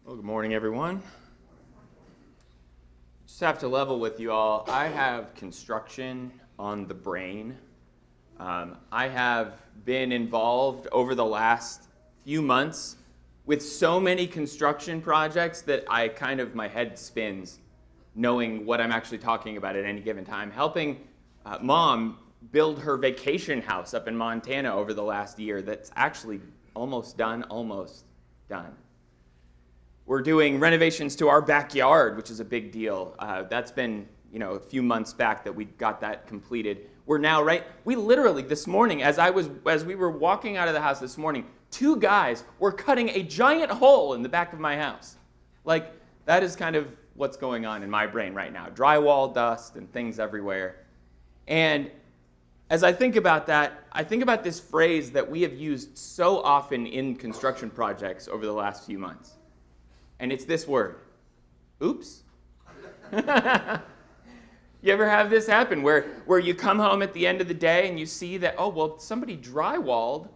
Well, good morning, everyone. Just have to level with you all. I have construction on the brain. I have been involved over the last few months with so many construction projects that my head spins knowing what I'm actually talking about at any given time. Helping Mom build her vacation house up in Montana over the last year that's actually almost done. We're doing renovations to our backyard, which is a big deal. That's been, a few months back that we got that completed. We literally this morning, as we were walking out of the house this morning, two guys were cutting a giant hole in the back of my house. That is kind of what's going on in my brain right now. Drywall dust and things everywhere. And as I think about that, I think about this phrase that we have used so often in construction projects over the last few months. And it's this word, oops. You ever have this happen where you come home at the end of the day and you see that, somebody drywalled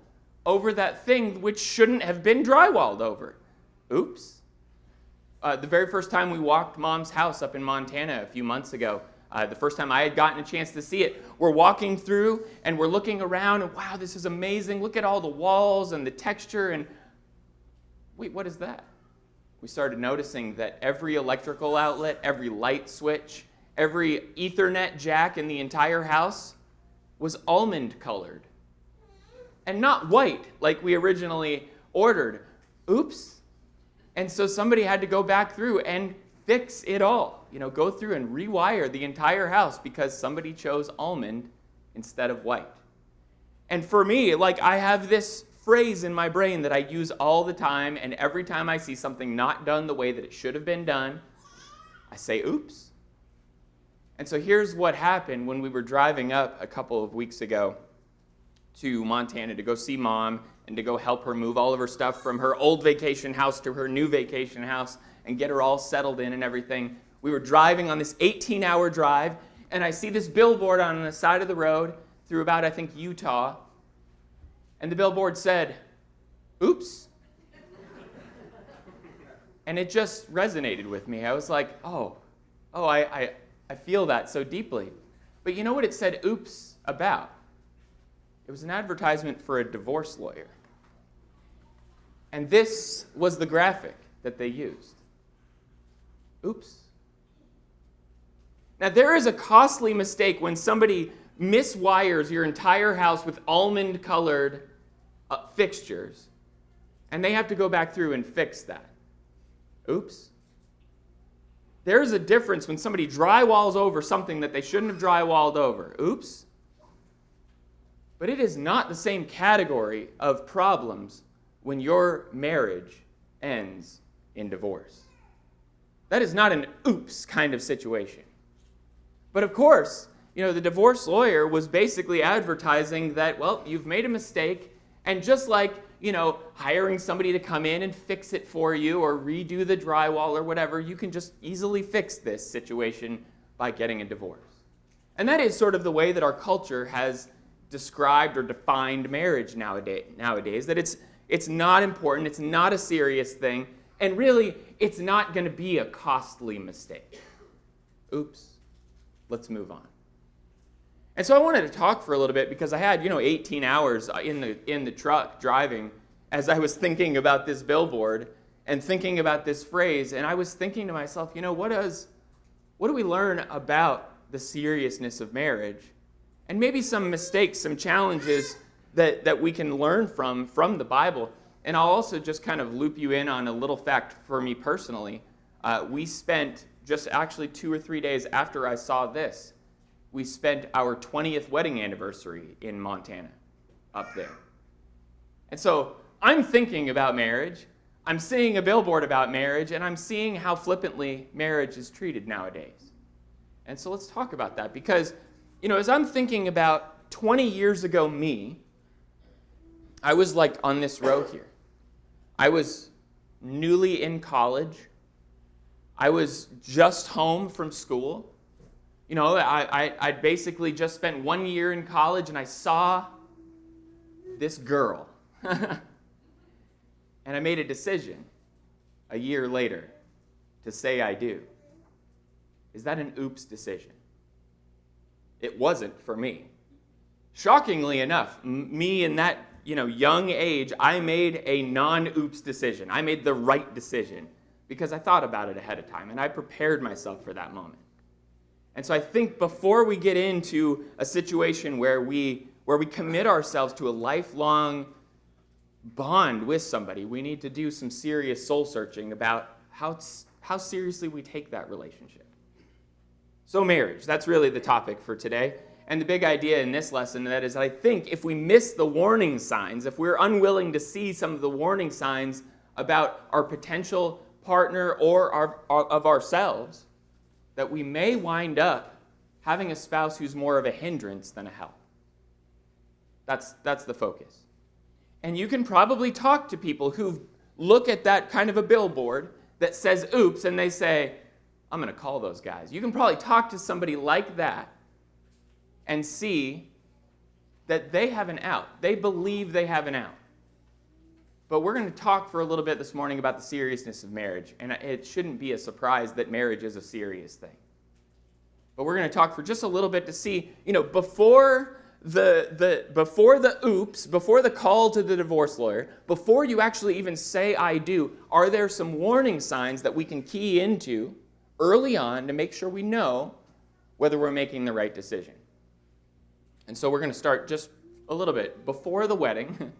over that thing which shouldn't have been drywalled over. Oops. The very first time we walked Mom's house up in Montana a few months ago, the first time I had gotten a chance to see it, we're walking through and we're looking around and wow, this is amazing. Look at all the walls and the texture and wait, what is that? We started noticing that every electrical outlet, every light switch, every Ethernet jack in the entire house was almond colored. And not white like we originally ordered. Oops. And so somebody had to go back through and fix it all. Go through and rewire the entire house because somebody chose almond instead of white. And for me, I have this phrase in my brain that I use all the time, and every time I see something not done the way that it should have been done, I say, oops. And so here's what happened when we were driving up a couple of weeks ago to Montana to go see Mom and to go help her move all of her stuff from her old vacation house to her new vacation house and get her all settled in and everything. We were driving on this 18-hour drive, and I see this billboard on the side of the road through about, I think, Utah. And the billboard said, oops. And it just resonated with me. I was like, I feel that so deeply. But you know what it said oops about? It was an advertisement for a divorce lawyer. And this was the graphic that they used. Oops. Now, there is a costly mistake when somebody miswires your entire house with almond-colored fixtures, and they have to go back through and fix that. Oops. There's a difference when somebody drywalls over something that they shouldn't have drywalled over. Oops. But it is not the same category of problems when your marriage ends in divorce. That is not an oops kind of situation. But of course, the divorce lawyer was basically advertising that, you've made a mistake, and just like, hiring somebody to come in and fix it for you or redo the drywall or whatever, you can just easily fix this situation by getting a divorce. And that is sort of the way that our culture has described or defined marriage nowadays, that it's not important, it's not a serious thing, and really, it's not going to be a costly mistake. Oops. Let's move on. And so I wanted to talk for a little bit because I had, 18 hours in the truck driving as I was thinking about this billboard and thinking about this phrase. And I was thinking to myself, what do we learn about the seriousness of marriage? And maybe some mistakes, some challenges that we can learn from the Bible. And I'll also just kind of loop you in on a little fact for me personally. We spent just actually 2 or 3 days after I saw this, we spent our 20th wedding anniversary in Montana up there. And so I'm thinking about marriage, I'm seeing a billboard about marriage, and I'm seeing how flippantly marriage is treated nowadays. And so let's talk about that because, as I'm thinking about 20 years ago me, I was on this row here. I was newly in college. I was just home from school. I'd basically just spent 1 year in college, and I saw this girl. And I made a decision. a year later to say I do? Is that an oops decision? It wasn't for me. Shockingly enough, me in that young age, I made a non-oops decision. I made the right decision because I thought about it ahead of time and I prepared myself for that moment. And so I think before we get into a situation where we commit ourselves to a lifelong bond with somebody, we need to do some serious soul searching about how seriously we take that relationship. So marriage, that's really the topic for today. And the big idea in this lesson, that is, I think if we miss the warning signs, if we're unwilling to see some of the warning signs about our potential partner or of ourselves, that we may wind up having a spouse who's more of a hindrance than a help. That's the focus. And you can probably talk to people who look at that kind of a billboard that says oops, and they say, I'm going to call those guys. You can probably talk to somebody like that and see that they have an out. They believe they have an out. But we're going to talk for a little bit this morning about the seriousness of marriage. And it shouldn't be a surprise that marriage is a serious thing. But we're going to talk for just a little bit to see, before the oops, before the call to the divorce lawyer, before you actually even say I do, are there some warning signs that we can key into early on to make sure we know whether we're making the right decision? And so we're going to start just a little bit before the wedding,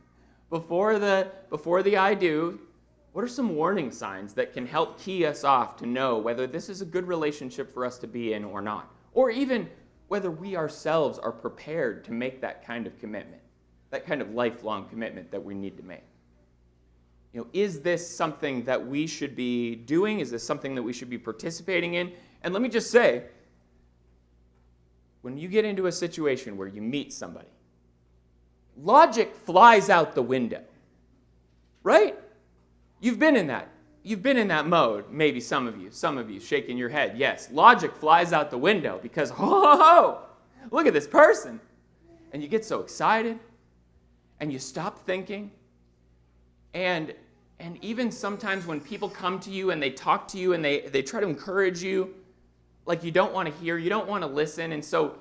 before the I do. What are some warning signs that can help key us off to know whether this is a good relationship for us to be in or not? Or even whether we ourselves are prepared to make that kind of commitment, that kind of lifelong commitment that we need to make. Is this something that we should be doing? Is this something that we should be participating in? And let me just say, when you get into a situation where you meet somebody, logic flies out the window, right? You've been in that mode, maybe some of you shaking your head. Yes, logic flies out the window because, look at this person. And you get so excited and you stop thinking. And even sometimes when people come to you and they talk to you and they try to encourage you, like you don't want to hear, you don't want to listen. And so,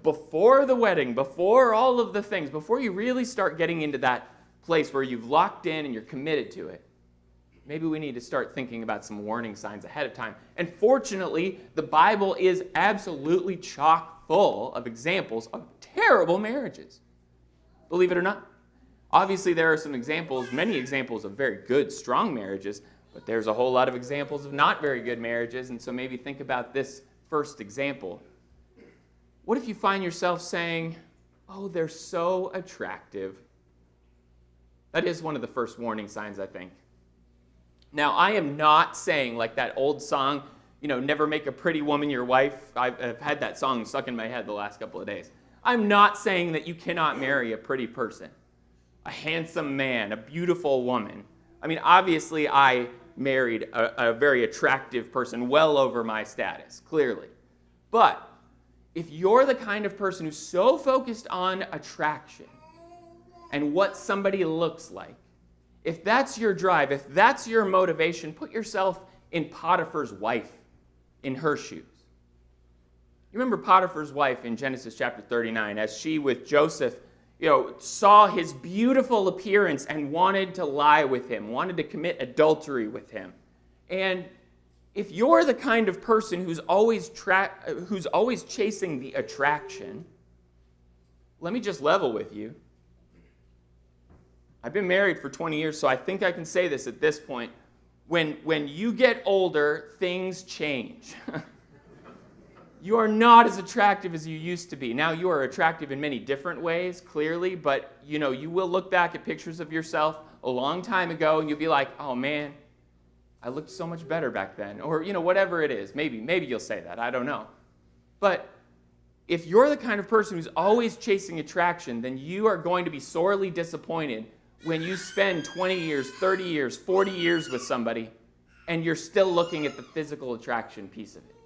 before the wedding, before all of the things, before you really start getting into that place where you've locked in and you're committed to it, maybe we need to start thinking about some warning signs ahead of time. And fortunately, the Bible is absolutely chock full of examples of terrible marriages. Believe it or not. Obviously, there are some examples, many examples of very good, strong marriages, but there's a whole lot of examples of not very good marriages, and so maybe think about this first example. What if you find yourself saying, oh, they're so attractive? That is one of the first warning signs, I think. Now, I am not saying like that old song, never make a pretty woman your wife. I've had that song stuck in my head the last couple of days. I'm not saying that you cannot marry a pretty person, a handsome man, a beautiful woman. I mean, obviously, I married a very attractive person well over my status, clearly. But if you're the kind of person who's so focused on attraction and what somebody looks like, if that's your drive, if that's your motivation, put yourself in Potiphar's wife, in her shoes. You remember Potiphar's wife in Genesis chapter 39, as she with Joseph, saw his beautiful appearance and wanted to lie with him, wanted to commit adultery with him. And if you're the kind of person who's always chasing the attraction, let me just level with you. I've been married for 20 years, so I think I can say this at this point. When you get older, things change. You are not as attractive as you used to be. Now, you are attractive in many different ways, clearly, but you will look back at pictures of yourself a long time ago and you'll be like, oh man, I looked so much better back then. Or, whatever it is. Maybe you'll say that. I don't know. But if you're the kind of person who's always chasing attraction, then you are going to be sorely disappointed when you spend 20 years, 30 years, 40 years with somebody and you're still looking at the physical attraction piece of it.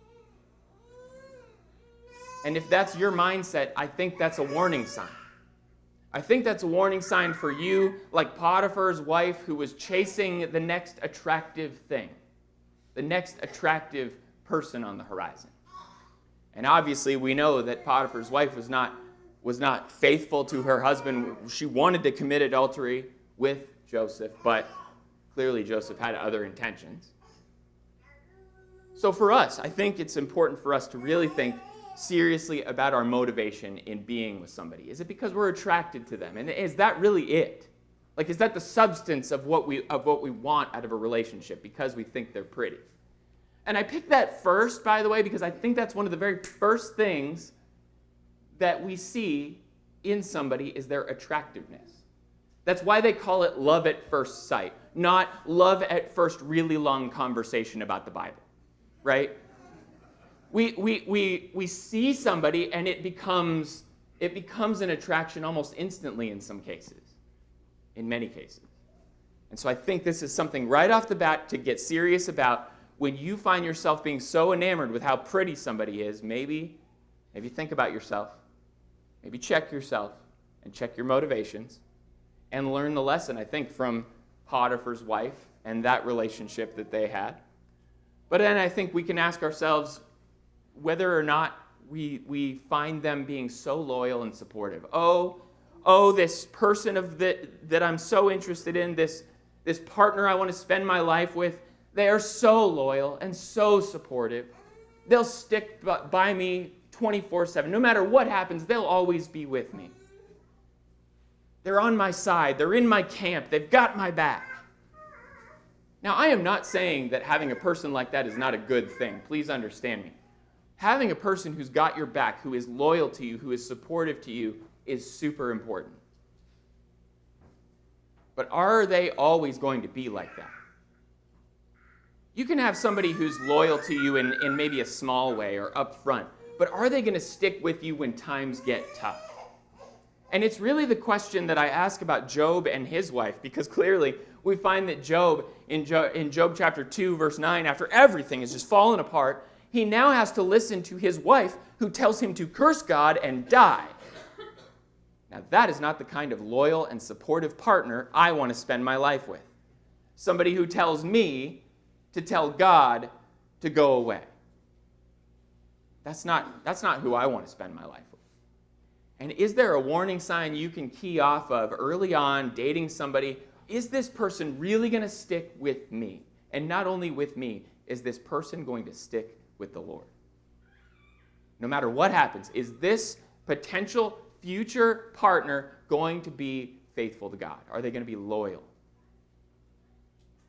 And if that's your mindset, I think that's a warning sign. I think that's a warning sign for you, like Potiphar's wife who was chasing the next attractive thing, the next attractive person on the horizon. And obviously we know that Potiphar's wife was not faithful to her husband. She wanted to commit adultery with Joseph, but clearly Joseph had other intentions. So for us, I think it's important for us to really think seriously about our motivation in being with somebody. Is it because we're attracted to them? And is that really it? Like, is that the substance of what we want out of a relationship because we think they're pretty? And I picked that first, by the way, because I think that's one of the very first things that we see in somebody is their attractiveness. That's why they call it love at first sight, not love at first really long conversation about the Bible, right? We see somebody and it becomes an attraction almost instantly in some cases, in many cases. And so I think this is something right off the bat to get serious about. When you find yourself being so enamored with how pretty somebody is, maybe think about yourself, maybe check yourself and check your motivations and learn the lesson, I think, from Potiphar's wife and that relationship that they had. But then I think we can ask ourselves whether or not we find them being so loyal and supportive. Oh, this person that I'm so interested in, this partner I want to spend my life with, they are so loyal and so supportive. They'll stick by me 24/7. No matter what happens, they'll always be with me. They're on my side. They're in my camp. They've got my back. Now, I am not saying that having a person like that is not a good thing. Please understand me. Having a person who's got your back, who is loyal to you, who is supportive to you, is super important. But are they always going to be like that? You can have somebody who's loyal to you in maybe a small way or up front, but are they going to stick with you when times get tough? And it's really the question that I ask about Job and his wife, because clearly we find that Job, in Job chapter 2, verse 9, after everything has just fallen apart, he now has to listen to his wife who tells him to curse God and die. Now that is not the kind of loyal and supportive partner I want to spend my life with. Somebody who tells me to tell God to go away. That's not who I want to spend my life with. And is there a warning sign you can key off of early on dating somebody? Is this person really going to stick with me? And not only with me, is this person going to stick with the Lord? No matter what happens, is this potential future partner going to be faithful to God? Are they going to be loyal?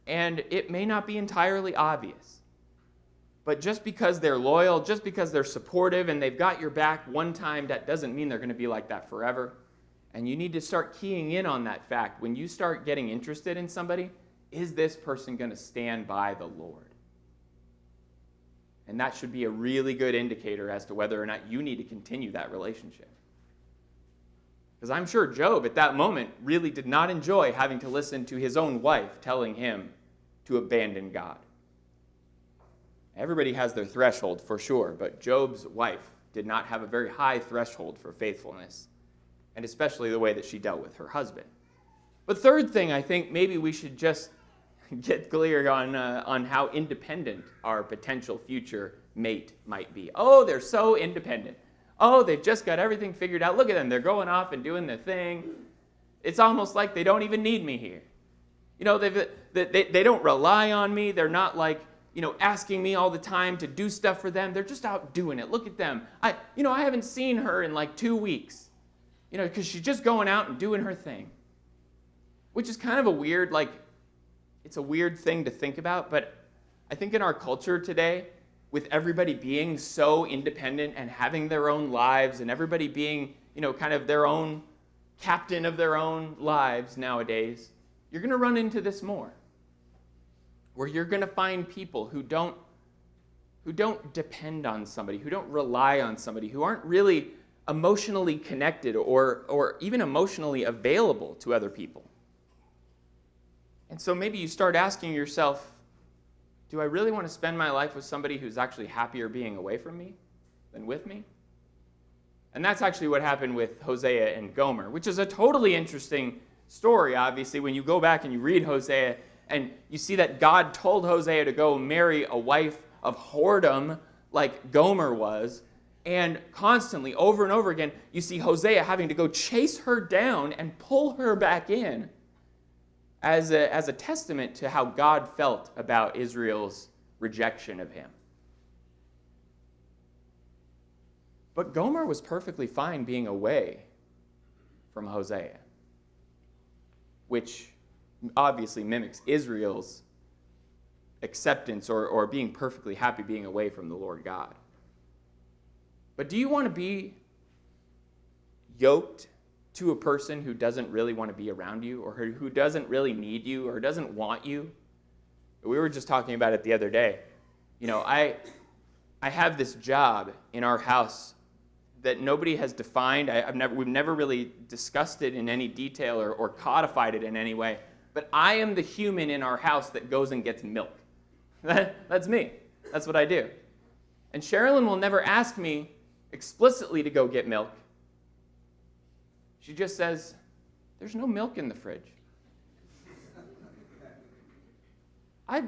And it may not be entirely obvious. But just because they're loyal, just because they're supportive and they've got your back one time, that doesn't mean they're going to be like that forever. And you need to start keying in on that fact. When you start getting interested in somebody, is this person going to stand by the Lord? And that should be a really good indicator as to whether or not you need to continue that relationship. Because I'm sure Job at that moment really did not enjoy having to listen to his own wife telling him to abandon God. Everybody has their threshold for sure, but Job's wife did not have a very high threshold for faithfulness, and especially the way that she dealt with her husband. But third thing, I think maybe we should just get clear on how independent our potential future mate might be. Oh, they're so independent. Oh, they've just got everything figured out. Look at them. They're going off and doing their thing. It's almost like they don't even need me here. You know, they don't rely on me. They're not like, asking me all the time to do stuff for them. They're just out doing it. Look at them. I haven't seen her in like 2 weeks, because she's just going out and doing her thing, which is kind of it's a weird thing to think about. But I think in our culture today, with everybody being so independent and having their own lives and everybody being, kind of their own captain of their own lives nowadays, you're going to run into this more, where you're going to find people who don't depend on somebody, who don't rely on somebody, who aren't really emotionally connected or even emotionally available to other people. And so maybe you start asking yourself, do I really want to spend my life with somebody who's actually happier being away from me than with me? And that's actually what happened with Hosea and Gomer, which is a totally interesting story, obviously, when you go back and you read Hosea and you see that God told Hosea to go marry a wife of whoredom like Gomer was. And constantly, over and over again, you see Hosea having to go chase her down and pull her back in as a testament to how God felt about Israel's rejection of him. But Gomer was perfectly fine being away from Hosea, which obviously mimics Israel's acceptance or being perfectly happy being away from the Lord God. But do you want to be yoked to a person who doesn't really want to be around you, or who doesn't really need you, or doesn't want you? We were just talking about it the other day. You know, I have this job in our house that nobody has defined. We've never really discussed it in any detail or codified it in any way. But I am the human in our house that goes and gets milk. That's me. That's what I do. And Sherilyn will never ask me explicitly to go get milk. She just says, "There's no milk in the fridge. I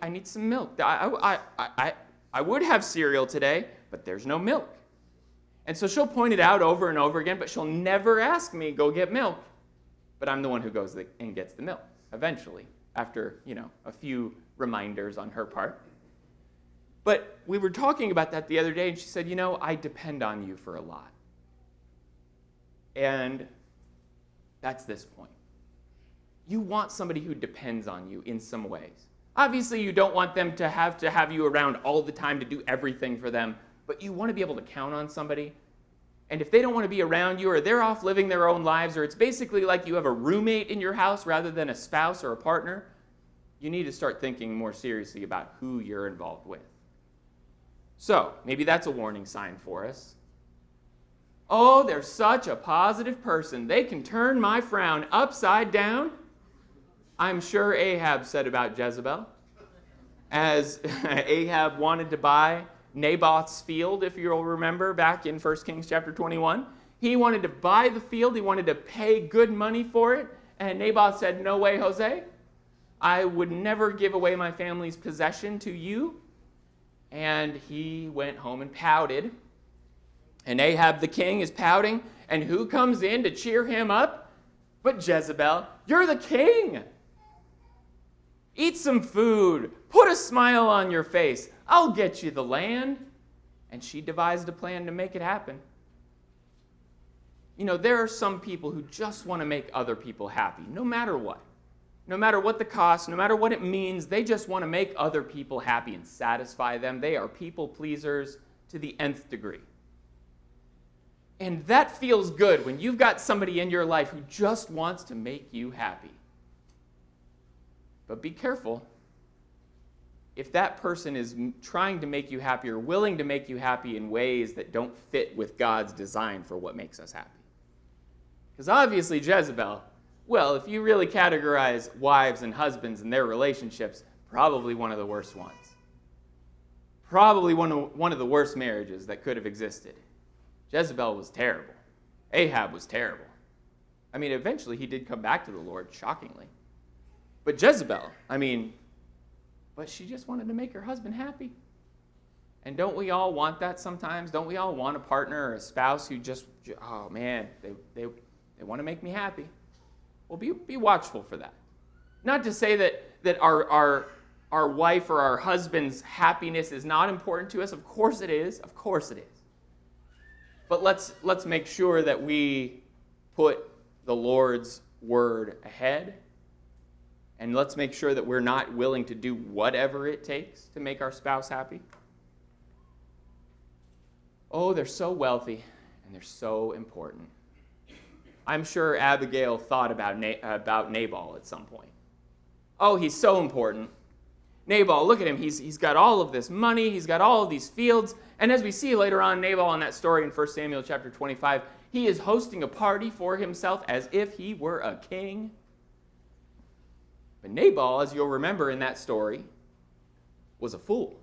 need some milk. I would have cereal today, but there's no milk." And so she'll point it out over and over again, but she'll never ask me, "Go get milk." But I'm the one who goes and gets the milk eventually, after, a few reminders on her part. But we were talking about that the other day, and she said, "I depend on you for a lot." And that's this point. You want somebody who depends on you in some ways. Obviously, you don't want them to have you around all the time to do everything for them, but you want to be able to count on somebody. And if they don't want to be around you, or they're off living their own lives, or it's basically like you have a roommate in your house rather than a spouse or a partner, you need to start thinking more seriously about who you're involved with. So, maybe that's a warning sign for us. Oh, they're such a positive person. They can turn my frown upside down. I'm sure Ahab said about Jezebel, as Ahab wanted to buy Naboth's field, if you'll remember, back in 1 Kings chapter 21. He wanted to buy the field. He wanted to pay good money for it. And Naboth said, "No way, Jose. I would never give away my family's possession to you." And he went home and pouted. And Ahab the king is pouting. And who comes in to cheer him up? But Jezebel. "You're the king. Eat some food. Put a smile on your face. I'll get you the land." And she devised a plan to make it happen. There are some people who just want to make other people happy, no matter what. No matter what the cost, no matter what it means, they just want to make other people happy and satisfy them. They are people pleasers to the nth degree. And that feels good when you've got somebody in your life who just wants to make you happy. But be careful. If that person is trying to make you happy or willing to make you happy in ways that don't fit with God's design for what makes us happy. Because obviously Jezebel, well, if you really categorize wives and husbands and their relationships, probably one of the worst ones. Probably one of the worst marriages that could have existed. Jezebel was terrible. Ahab was terrible. Eventually he did come back to the Lord, shockingly. But Jezebel, but she just wanted to make her husband happy. And don't we all want that sometimes? Don't we all want a partner or a spouse who just, oh man, they want to make me happy? Well, be watchful for that. Not to say that our wife or our husband's happiness is not important to us. Of course it is. Of course it is. But let's make sure that we put the Lord's word ahead. And let's make sure that we're not willing to do whatever it takes to make our spouse happy. Oh, they're so wealthy and they're so important. I'm sure Abigail thought about Nabal at some point. Oh, he's so important. Nabal, look at him. He's got all of this money. He's got all of these fields. And as we see later on, Nabal in that story in 1 Samuel chapter 25, he is hosting a party for himself as if he were a king. But Nabal, as you'll remember in that story, was a fool.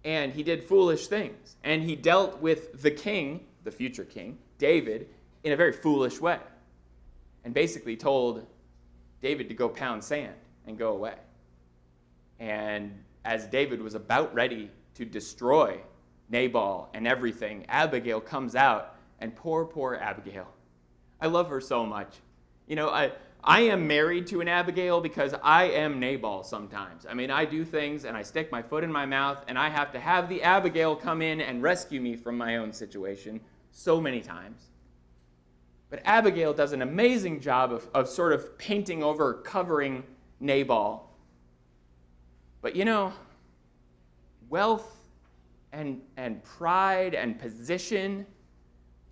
and he did foolish things. And he dealt with the king, the future king, David, in a very foolish way. And basically told David to go pound sand and go away. And as David was about ready to destroy Nabal and everything, Abigail comes out, and poor Abigail. I love her so much. I am married to an Abigail because I am Nabal sometimes. I mean, I do things and I stick my foot in my mouth, and I have to have the Abigail come in and rescue me from my own situation so many times. But Abigail does an amazing job of sort of painting over, covering Nabal. But wealth and pride and position,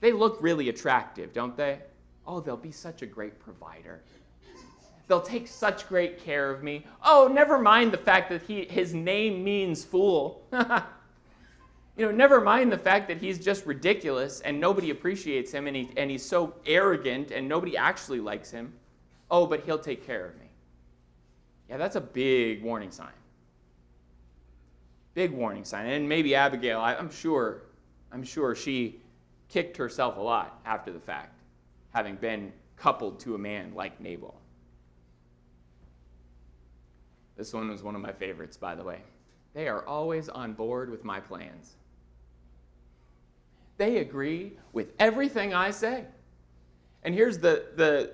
they look really attractive, don't they? Oh, they'll be such a great provider. They'll take such great care of me. Oh, never mind the fact that his name means fool. Never mind the fact that he's just ridiculous and nobody appreciates him, and he's so arrogant and nobody actually likes him. Oh, but he'll take care of me. Yeah, that's a big warning sign. Big warning sign. And maybe Abigail, I'm sure she kicked herself a lot after the fact, having been coupled to a man like Nabal. This one was one of my favorites, by the way. They are always on board with my plans. They agree with everything I say. And here's the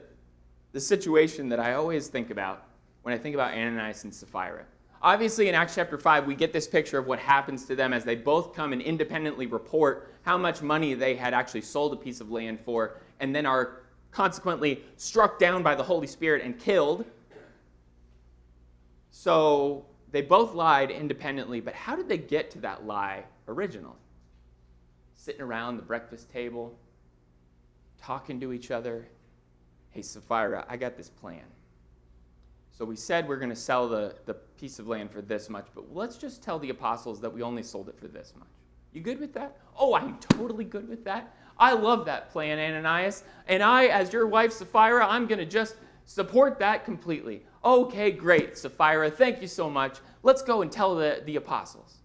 situation that I always think about when I think about Ananias and Sapphira. Obviously, in Acts chapter 5, we get this picture of what happens to them as they both come and independently report how much money they had actually sold a piece of land for, and then are consequently struck down by the Holy Spirit and killed. So they both lied independently, but how did they get to that lie originally? Sitting around the breakfast table, talking to each other. Hey, Sapphira, I got this plan. So we said we're going to sell the piece of land for this much, but let's just tell the apostles that we only sold it for this much. You good with that? Oh, I'm totally good with that. I love that plan, Ananias. And I, as your wife, Sapphira, I'm going to just support that completely. Okay, great, Sapphira. Thank you so much. Let's go and tell the apostles.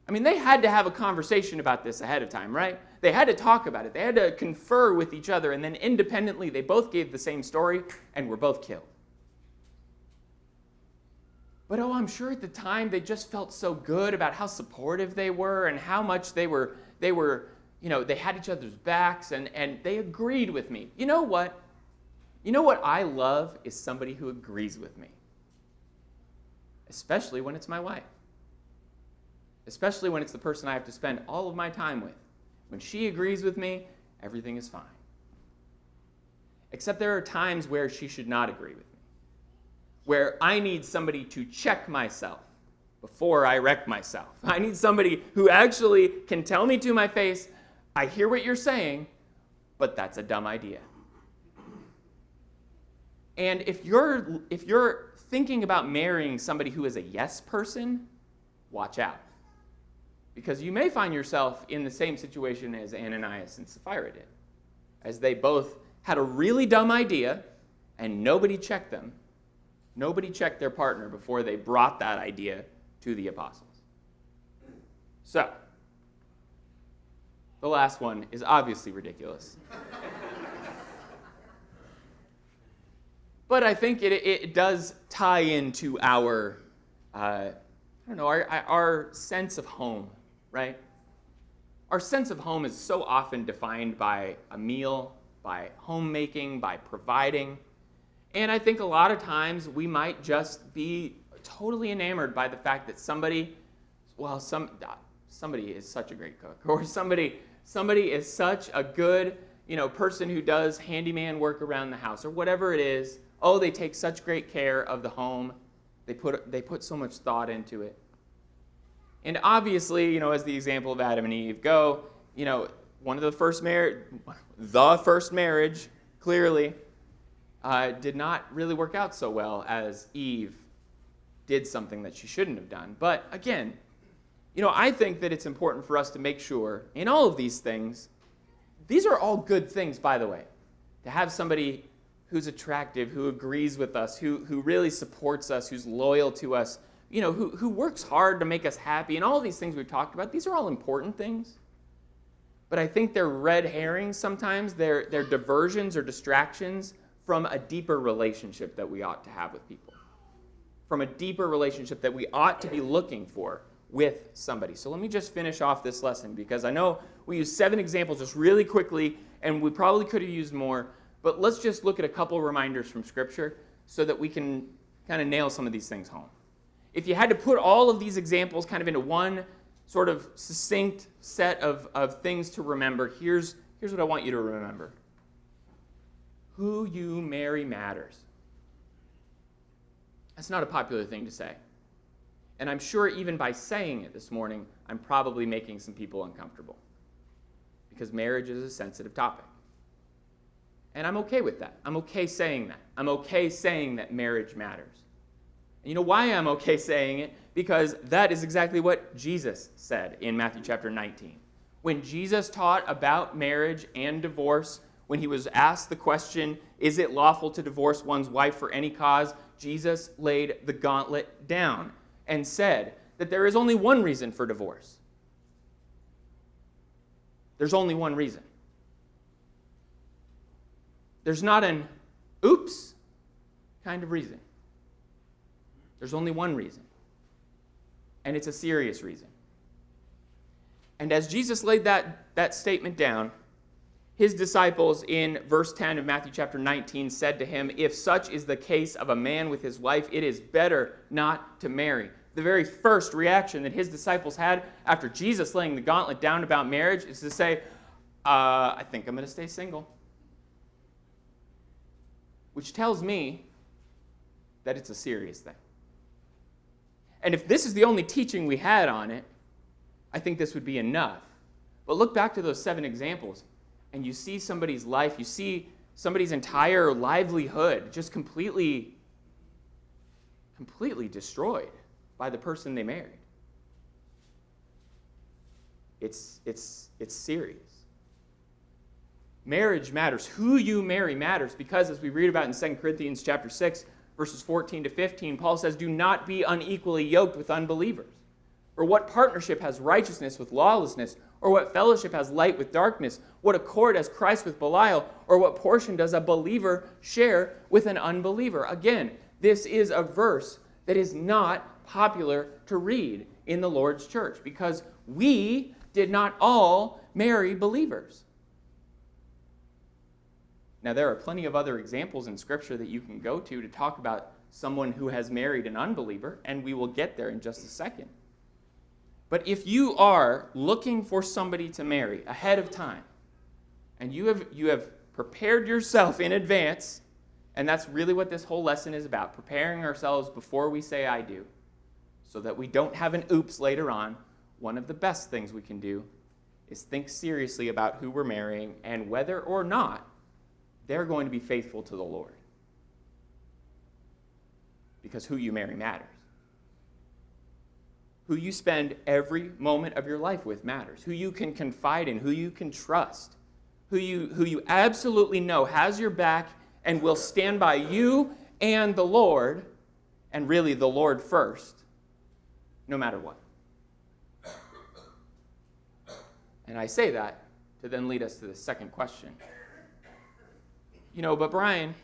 I mean, they had to have a conversation about this ahead of time, right? They had to talk about it. They had to confer with each other, and then independently, they both gave the same story and were both killed. But I'm sure at the time they just felt so good about how supportive they were and how much they had each other's backs, and they agreed with me. You know what? You know what I love is somebody who agrees with me. Especially when it's my wife. Especially when it's the person I have to spend all of my time with. When she agrees with me, everything is fine. Except there are times where she should not agree with me. Where I need somebody to check myself before I wreck myself. I need somebody who actually can tell me to my face, I hear what you're saying, but that's a dumb idea. And if you're thinking about marrying somebody who is a yes person, watch out. Because you may find yourself in the same situation as Ananias and Sapphira did, as they both had a really dumb idea and nobody checked them. Nobody checked their partner before they brought that idea to the apostles. So, the last one is obviously ridiculous. But I think it does tie into our sense of home, right? Our sense of home is so often defined by a meal, by homemaking, by providing. And I think a lot of times we might just be totally enamored by the fact that somebody is such a great cook, or somebody is such a good, person who does handyman work around the house, or whatever it is. Oh, they take such great care of the home. They put so much thought into it. And obviously, as the example of Adam and Eve go, one of the first marriage, clearly, did not really work out so well as Eve did something that she shouldn't have done. But again, I think that it's important for us to make sure in all of these things, these are all good things, by the way, to have somebody who's attractive, who agrees with us, who really supports us, who's loyal to us, who works hard to make us happy, and all these things we've talked about, these are all important things. But I think they're red herrings sometimes. They're diversions or distractions from a deeper relationship that we ought to have with people. From a deeper relationship that we ought to be looking for with somebody. So let me just finish off this lesson, because I know we used 7 examples just really quickly, and we probably could have used more, but let's just look at a couple reminders from Scripture so that we can kind of nail some of these things home. If you had to put all of these examples kind of into one sort of succinct set of things to remember, here's what I want you to remember. Who you marry matters. That's not a popular thing to say. And I'm sure even by saying it this morning, I'm probably making some people uncomfortable. Because marriage is a sensitive topic. And I'm okay with that. I'm okay saying that. I'm okay saying that marriage matters. And you know why I'm okay saying it? Because that is exactly what Jesus said in Matthew chapter 19. When Jesus taught about marriage and divorce, when he was asked the question, is it lawful to divorce one's wife for any cause? Jesus laid the gauntlet down and said that there is only one reason for divorce. There's only one reason. There's not an oops kind of reason. There's only one reason. And it's a serious reason. And as Jesus laid that statement down, his disciples in verse 10 of Matthew chapter 19 said to him, if such is the case of a man with his wife, it is better not to marry. The very first reaction that his disciples had after Jesus laying the gauntlet down about marriage is to say, I think I'm going to stay single. Which tells me that it's a serious thing. And if this is the only teaching we had on it, I think this would be enough. But look back to those 7 examples, and you see somebody's life, you see somebody's entire livelihood just completely destroyed by the person they married. It's serious. Marriage matters. Who you marry matters, because as we read about in 2 Corinthians chapter 6, verses 14 to 15, Paul says, do not be unequally yoked with unbelievers. For what partnership has righteousness with lawlessness? Or what fellowship has light with darkness? What accord has Christ with Belial? Or what portion does a believer share with an unbeliever? Again, this is a verse that is not popular to read in the Lord's church, because we did not all marry believers. Now, there are plenty of other examples in Scripture that you can go to talk about someone who has married an unbeliever, and we will get there in just a second. But if you are looking for somebody to marry ahead of time, and you have prepared yourself in advance, and that's really what this whole lesson is about, preparing ourselves before we say I do, so that we don't have an oops later on, one of the best things we can do is think seriously about who we're marrying and whether or not they're going to be faithful to the Lord. Because who you marry matters. Who you spend every moment of your life with matters. Who you can confide in, who you can trust, who you absolutely know has your back and will stand by you and the Lord, and really the Lord first, no matter what. And I say that to then lead us to the second question. But Bryan,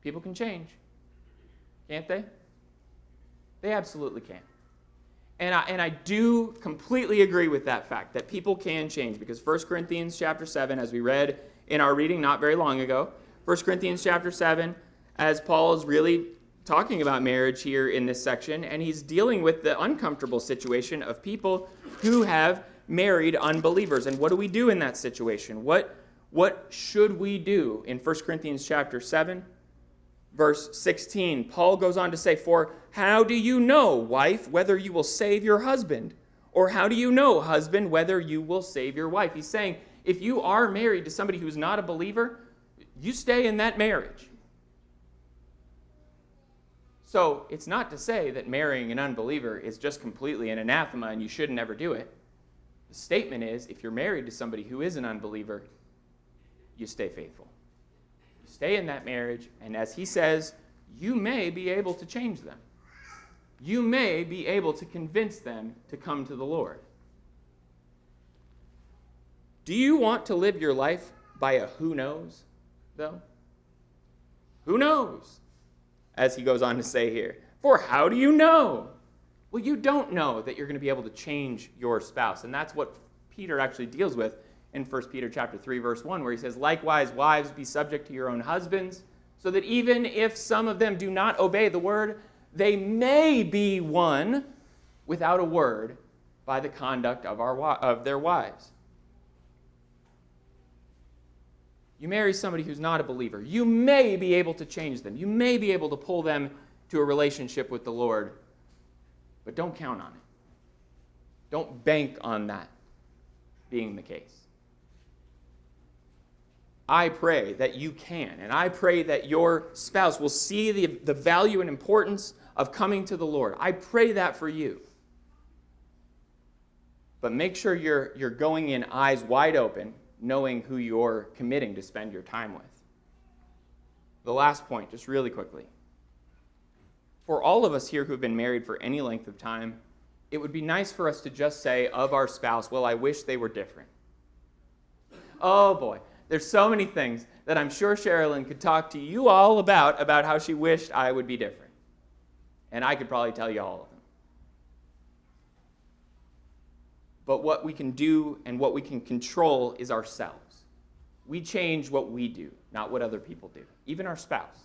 people can change, can't they? They absolutely can. And I do completely agree with that fact, that people can change, because 1 Corinthians chapter 7, as we read in our reading not very long ago, 1 Corinthians chapter 7, as Paul is really talking about marriage here in this section, and he's dealing with the uncomfortable situation of people who have married unbelievers. And what do we do in that situation? What should we do? In 1 Corinthians chapter 7, verse 16, Paul goes on to say, for how do you know, wife, whether you will save your husband? Or how do you know, husband, whether you will save your wife? He's saying, if you are married to somebody who's not a believer, you stay in that marriage. So it's not to say that marrying an unbeliever is just completely an anathema and you should never do it. The statement is, if you're married to somebody who is an unbeliever, you stay faithful. You stay in that marriage, and as he says, you may be able to change them. you may be able to convince them to come to the Lord. Do you want to live your life by a who knows, though? Who knows? As he goes on to say here. For how do you know? Well, you don't know that you're going to be able to change your spouse. And that's what Peter actually deals with in 1 Peter chapter 3, verse 1, where he says, likewise, wives, be subject to your own husbands, so that even if some of them do not obey the word, they may be won without a word by the conduct of their wives. You marry somebody who's not a believer, you may be able to change them. You may be able to pull them to a relationship with the Lord, but don't count on it. Don't bank on that being the case. I pray that you can, and I pray that your spouse will see the value and importance of coming to the Lord. I pray that for you. But make sure you're going in eyes wide open, knowing who you're committing to spend your time with. The last point, just really quickly. For all of us here who have been married for any length of time, it would be nice for us to just say of our spouse, well, I wish they were different. Oh boy, there's so many things that I'm sure Sherilyn could talk to you all about how she wished I would be different. And I could probably tell you all of them. But what we can do and what we can control is ourselves. We change what we do, not what other people do, even our spouse.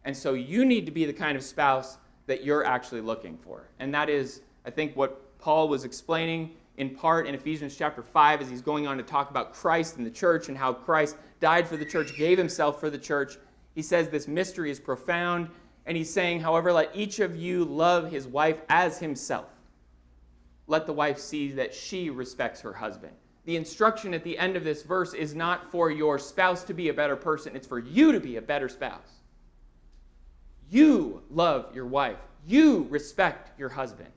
And so you need to be the kind of spouse that you're actually looking for. And that is, I think, what Paul was explaining in part in Ephesians chapter 5 as he's going on to talk about Christ and the church and how Christ died for the church, gave himself for the church. He says this mystery is profound, and he's saying, however, let each of you love his wife as himself. Let the wife see that she respects her husband. The instruction at the end of this verse is not for your spouse to be a better person, it's for you to be a better spouse. You love your wife. You respect your husband.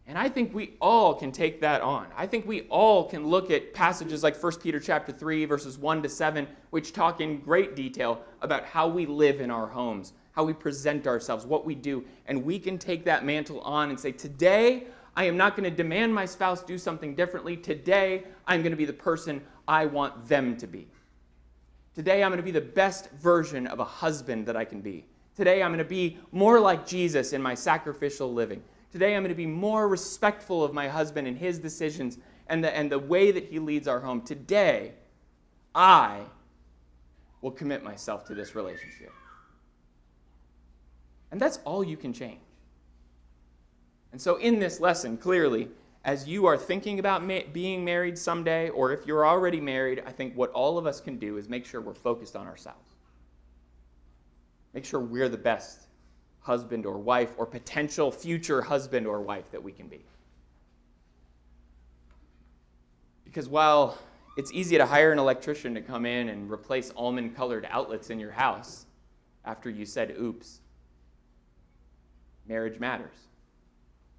And I think we all can take that on. I think we all can look at passages like 1 Peter chapter 3, verses 1 to 7, which talk in great detail about how we live in our homes, how we present ourselves, what we do. And we can take that mantle on and say, today, I am not going to demand my spouse do something differently. Today, I'm going to be the person I want them to be. Today, I'm going to be the best version of a husband that I can be. Today, I'm going to be more like Jesus in my sacrificial living. Today, I'm going to be more respectful of my husband and his decisions and the way that he leads our home. Today, I will commit myself to this relationship. And that's all you can change. And so in this lesson, clearly, as you are thinking about being married someday, or if you're already married, I think what all of us can do is make sure we're focused on ourselves. Make sure we're the best husband or wife or potential future husband or wife that we can be. Because while it's easy to hire an electrician to come in and replace almond-colored outlets in your house after you said oops, marriage matters.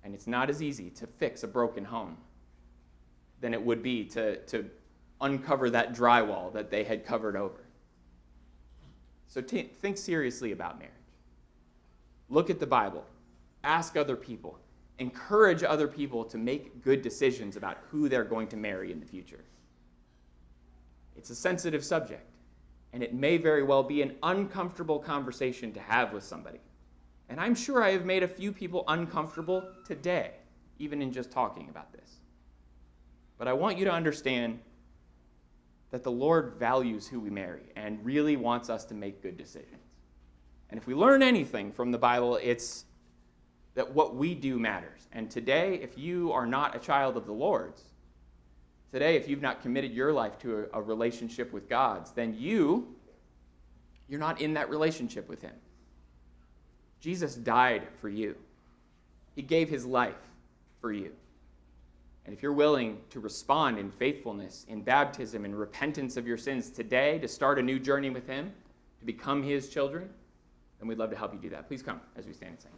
And it's not as easy to fix a broken home than it would be to uncover that drywall that they had covered over. So think seriously about marriage. Look at the Bible. Ask other people. Encourage other people to make good decisions about who they're going to marry in the future. It's a sensitive subject, and it may very well be an uncomfortable conversation to have with somebody. And I'm sure I have made a few people uncomfortable today, even in just talking about this. But I want you to understand that the Lord values who we marry and really wants us to make good decisions. And if we learn anything from the Bible, it's that what we do matters. And today, if you are not a child of the Lord's, today, if you've not committed your life to a relationship with God's, then you're not in that relationship with him. Jesus died for you. He gave his life for you. And if you're willing to respond in faithfulness, in baptism, in repentance of your sins today, to start a new journey with him, to become his children, then we'd love to help you do that. Please come as we stand and sing.